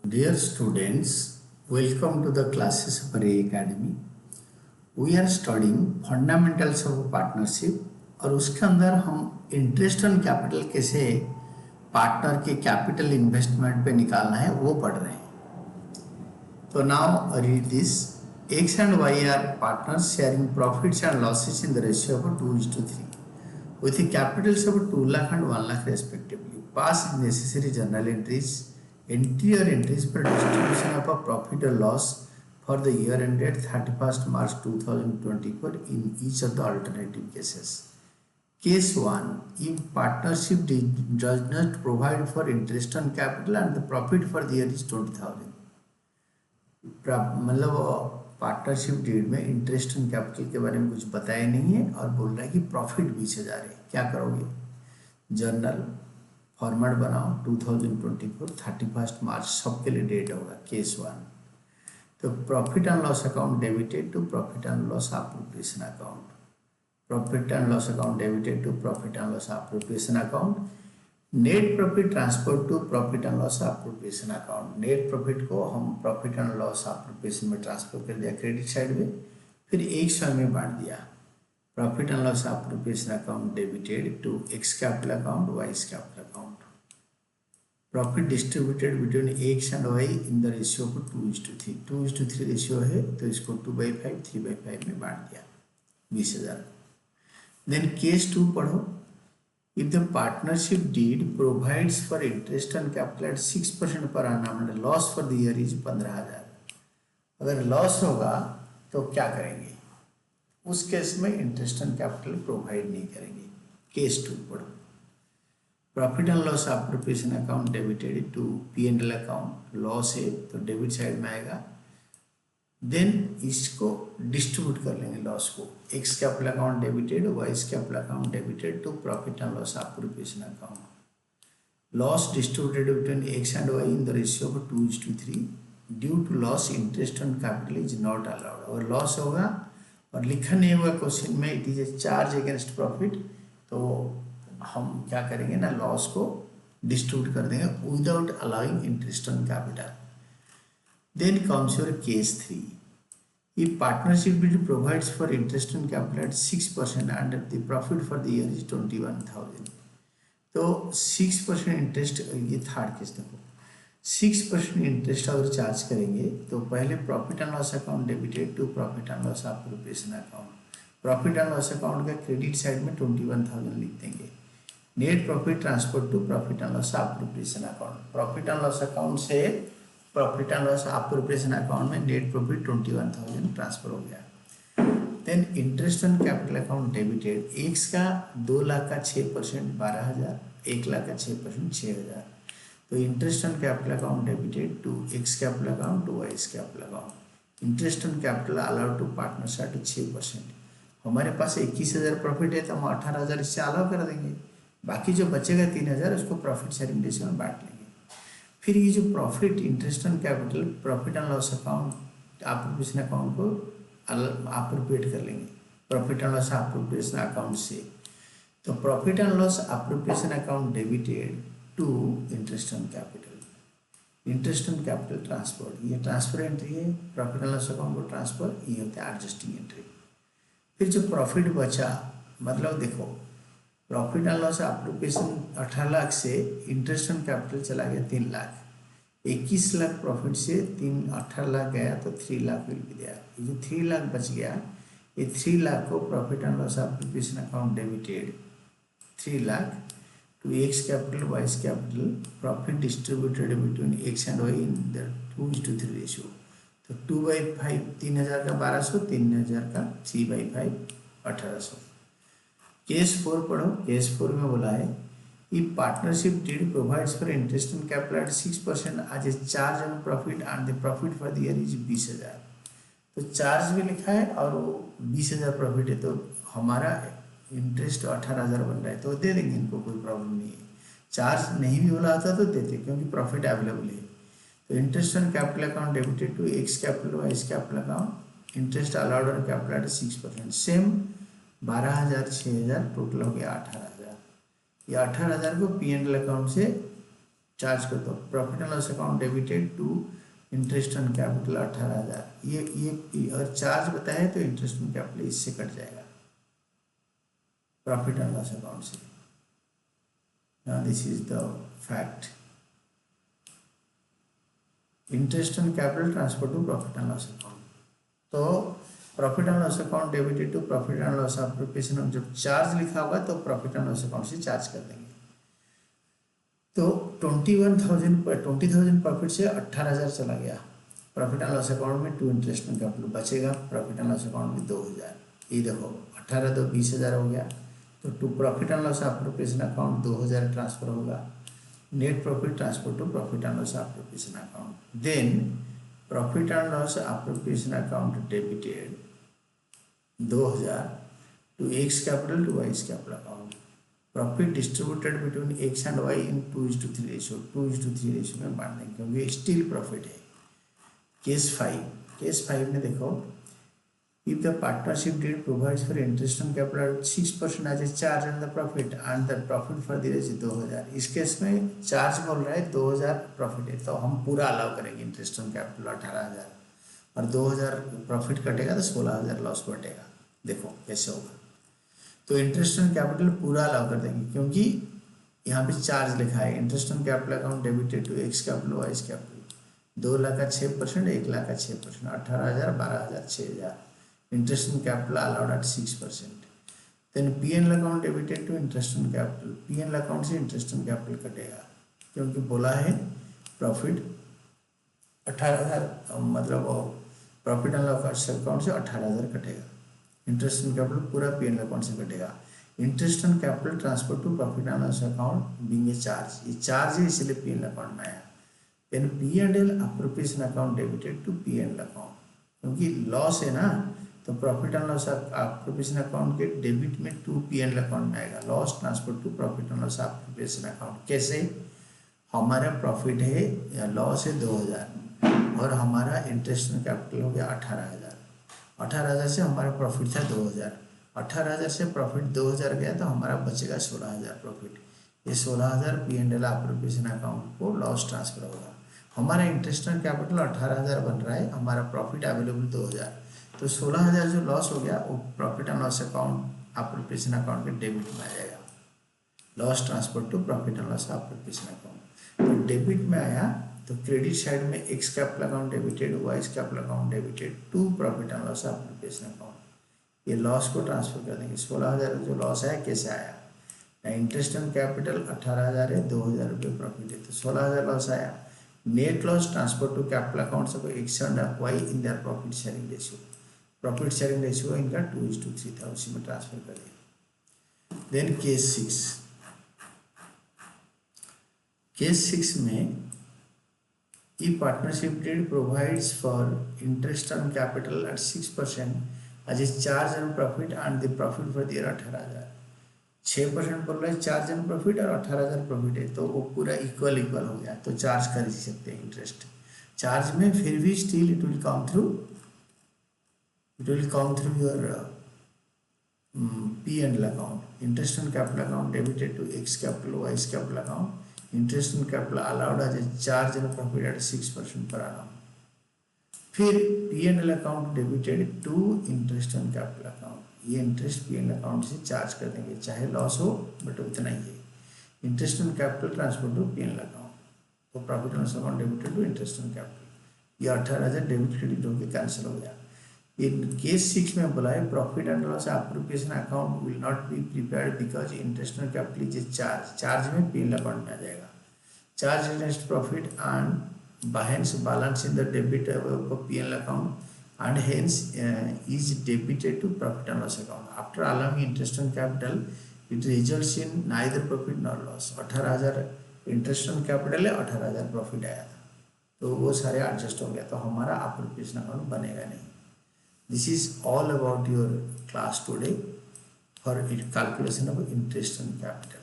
Dear students, welcome to the classes of Ray Academy. We are studying fundamentals of partnership और उसके अंदर हम interest on capital कैसे partner के capital investment पे निकालना है वो पढ़ रहे हैं. तो now read this. X and Y are partners sharing profits and losses in the ratio of 2:3 with the capitals of 2 lakh and 1 lakh respectively. Pass necessary journal entries, entry or entries for distribution of a profit or loss for the year ended 31st March 2024 in each of the alternative cases. Case 1. If partnership does not provide for interest on capital and the profit for the year is 20,000. मतलब partnership deed में interest on capital के बारे में कुछ बताया नहीं है और बोल रहा है कि प्रॉफिट 20,000 है. क्या करोगे? जर्नल फॉर्मेट बनाओ. 2024 31 मार्च सबके लिए डेट होगा. केस 1. तो profit and loss account debited to profit and loss appropriation account. Profit and loss account debited to profit and loss appropriation account. Net profit transfer to profit and loss appropriation account. Net profit को हम profit and loss appropriation में transfer कर दिया credit side में, फिर एक सौ में बांट दिया. Profit and loss appropriation account debited to X capital account Y capital account. Profit distributed between X and Y in the ratio को 2:3. 2:3 रेशियो है तो इसको 2/5 3/5 में बांट दिया 20,000. देन केस 2 पढ़ो. If the partnership deed provides for interest on capital at 6% per annum and loss for the year is 15,000. अगर loss होगा तो क्या करेंगे? उस केस में इंटरेस्ट ऑन कैपिटल प्रोवाइड नहीं करेंगे. केस 2 पढ़ो. Profit and loss appropriation account debited to P&L account. Loss है तो डेबिट साइड में आएगा. देन इसको डिस्ट्रीब्यूट कर लेंगे लॉस को. X capital account debited Y capital account debited to profit and loss appropriation account. Loss distributed between X and Y in the ratio of 2:3. Due to loss interest on capital is not allowed. और loss होगा और लिखा नहीं होगा question में it is a charge against profit, तो हम क्या करेंगे ना, लॉस को डिस्ट्रीब्यूट कर देंगे without allowing interest on capital. Then comes your case 3. If partnership deed provides for interest on capital at 6% and the profit for the year is 21,000. तो 6% interest, ये थर्ड केस देखो. 6% इंटरेस्ट अगर charge करेंगे तो पहले profit and loss account debited to profit and loss appropriation account. Profit and loss account का credit side में 21,000 लिख देंगे. Net profit transfer to profit and loss appropriation account. Profit and loss account से profit and loss appropriation account में net profit 21,000 transfer हो गया. Then interest on capital account debited. X का 2 लाख का 6% 12,000, 1 लाख का 6% 6,000. तो interest on capital account debited to X capital account to Y capital account. Interest on capital allowed to partners at 6%. हमारे पास 21,000 profit है तो हम 18,000 इससे अलाउ कर देंगे. बाकी जो बचेगा 3,000 उसको प्रॉफिट शेयरिंग रेशियो में बांट लेंगे. फिर ये जो profit interest on capital profit and loss account appropriation account को एप्रोप्रिएट कर लेंगे profit and loss appropriation account से. तो profit and loss appropriation account debited to interest on capital. Interest on capital transfer, ये ट्रांसफर एंट्री है. Profit and loss account को transfer, ये होता है एडजस्टिंग एंट्री. फिर जो प्रॉफिट बचा, मतलब देखो profit and loss appropriation 18 lakh से इंटरेस्ट ऑन कैपिटल चला गया 3 लाख. 21 लाख प्रॉफिट से 18 लाख गया तो 3 लाख मिल गया. ये जो 3 लाख बच गया, ये 3 लाख को profit and loss appropriation account debited 3 lakh to X capital Y capital. Profit distributed between X and Y in the 2:3 ratio. तो 2/5 3,000 का 1,200, 3,000 का 3/5 1,800. केस 4 पढ़ो. केस 4 में बोला है if partnership deed provides for interest on capital at 6% as a charge on profit and the profit for the year is 20,000. तो charge भी लिखा है और वो 20,000 प्रॉफिट है तो हमारा इंटरेस्ट 18,000 बन रहा है तो दे देंगे, इनको कोई प्रॉब्लम नहीं है. चार्ज नहीं भी बोला होता तो देते क्योंकि प्रॉफिट अवेलेबल है. तो interest on capital account debited to X capital Y capital account. Interest allowed on capital at 6%. Same 12,000 6,000 total हो गया 18,000. ये 18,000 को P&L अकाउंट से चार्ज कर दो। Profit and loss account debited to interest on capital 18,000। ये अगर चार्ज बताए तो इंटरेस्ट ऑन कैपिटल इससे कट जाएगा प्रॉफिट एंड लॉस अकाउंट से। Now this is the fact. Interest on capital transfer to profit and loss account. तो profit and loss account debited to profit and loss appropriation, जब charge लिखा होगा तो profit and loss account से charge कर देंगे। तो 20,000 प्रॉफिट से 18,000 चला गया प्रॉफिट एंड लॉस अकाउंट में, टू इंटरेस्ट ऑन कैपिटल बचेगा प्रॉफिट एंड लॉस अकाउंट में 2,000। ये देखो 18 तो 20,000 हो गया, तो to profit and loss appropriation account 2,000 transfer होगा। Net profit transfer to profit and loss appropriation account. Then profit and loss appropriation account debited 2,000 to X capital to Y's capital account. Profit distributed between X and Y in 2:3 ratio, 2:3 ratio में बांट देंगे क्योंकि still profit है। Case 5 में देखो, if the partnership deed provides for interest on capital 6% as a charge on the profit and the profit for the ratio 2,000। इस case में charge बोल रहा है 2,000 प्रॉफिट है, तो हम पूरा अलाउ करेंगे इंटरेस्ट ऑन कैपिटल 18,000 और 2,000 प्रॉफिट कटेगा तो 16,000 लॉस बटेगा। देखो कैसे होगा। तो इंटरेस्ट ऑन कैपिटल पूरा अलाउ कर देंगे क्योंकि यहाँ पे चार्ज लिखा है interest on capital account debited to X capital Y's capital. 2 lakh का 6%, 1 लाख का 6%, 18,000, 12,000, 6,000। Interest on capital allowed at 6%। Then P&L account debited to interest on capital. P&L account से इंटरेस्ट ऑन कैपिटल कटेगा क्योंकि बोला है प्रॉफिट 18,000, मतलब प्रॉफिट एंड लॉस अकाउंट से 18,000 कटेगा। इंटरेस्ट ऑन कैपिटल पूरा P&L अकाउंट से कटेगा। Interest on capital transfer to profit and loss account being a charge, ये चार्ज है इसलिए P&L अकाउंट में आया। Then P&L appropriation account debited to P&L account, क्योंकि लॉस है ना, तो profit and loss appropriation account के डेबिट में टू P&L अकाउंट में आएगा। Loss transfer to profit and loss appropriation account. कैसे? हमारा प्रॉफिट है, लॉस है 2,000 और हमारा इंटरेस्ट ऑन कैपिटल हो गया 18,000। 18,000 से हमारा प्रॉफिट था 2,000, 18,000 से प्रॉफिट 2,000 गया तो हमारा बचेगा 16,000 प्रॉफिट। ये 16,000 P&L अप्रोप्रिएशन अकाउंट को लॉस ट्रांसफर होगा। हमारा इंटरेस्ट ऑन कैपिटल 18,000 बन रहा है, हमारा प्रॉफिट अवेलेबल 2,000, तो 16,000 जो लॉस हो गया वो profit and loss account appropriation account के डेबिट में आ जाएगा। Loss transfer to profit and loss appropriation account, तो डेबिट में आया तो क्रेडिट साइड में X capital account debited, Y's capital account debited to profit and loss appropriation account. ये लॉस को ट्रांसफर कर देंगे। 16,000 जो लॉस आया कैसे आया? इंटरेस्ट ऑन कैपिटल 18,000 है, 2,000 रुपये प्रॉफिट है, तो 16,000 लॉस आया। Net loss transfer to capital account से X and Y in their profit sharing ratio. Profit sharing ratio इनका 2:3 था, उसी में ट्रांसफर कर दिया। देन केस 6 में E partnership deed provides for interest on capital at 6% as a charge on profit and the profit for the year 18,000। 6% बोल रहा है चार्ज ऑन प्रॉफिट और 18,000 प्रॉफिट है, तो वो पूरा इक्वल हो गया, तो चार्ज कर ही सकते हैं इंटरेस्ट। चार्ज में फिर भी still it will come through your P&L account. Interest on capital account debited to X capital Y's capital account. Interest on capital allowed as a charge on profit at 6% per annum। फिर P&L account debited to interest on capital account. ये interest P&L account से charge कर देंगे, चाहे loss हो but उतना ही है। Interest on capital transfer to P&L account, तो profit and loss account debited to interest on capital. ये 18,000 डेबिट क्रेडिट होकर कैंसिल हो गया। इन केस 6 में बोला है profit and loss appropriation account will not be prepared because interest on capital is a charge में P&L account में आ जाएगा। Charge against profit and hence balance in the debit P&L account and hence is debited to profit and loss account. After allowing interest on capital, it results in neither profit nor loss. 18,000 interest on capital है, 18,000 profit आया था, तो वो सारे adjust हो गया, तो हमारा अप्रोप्रिएशन अकाउंट बनेगा नहीं। This is all about your class today for calculation of interest on capital.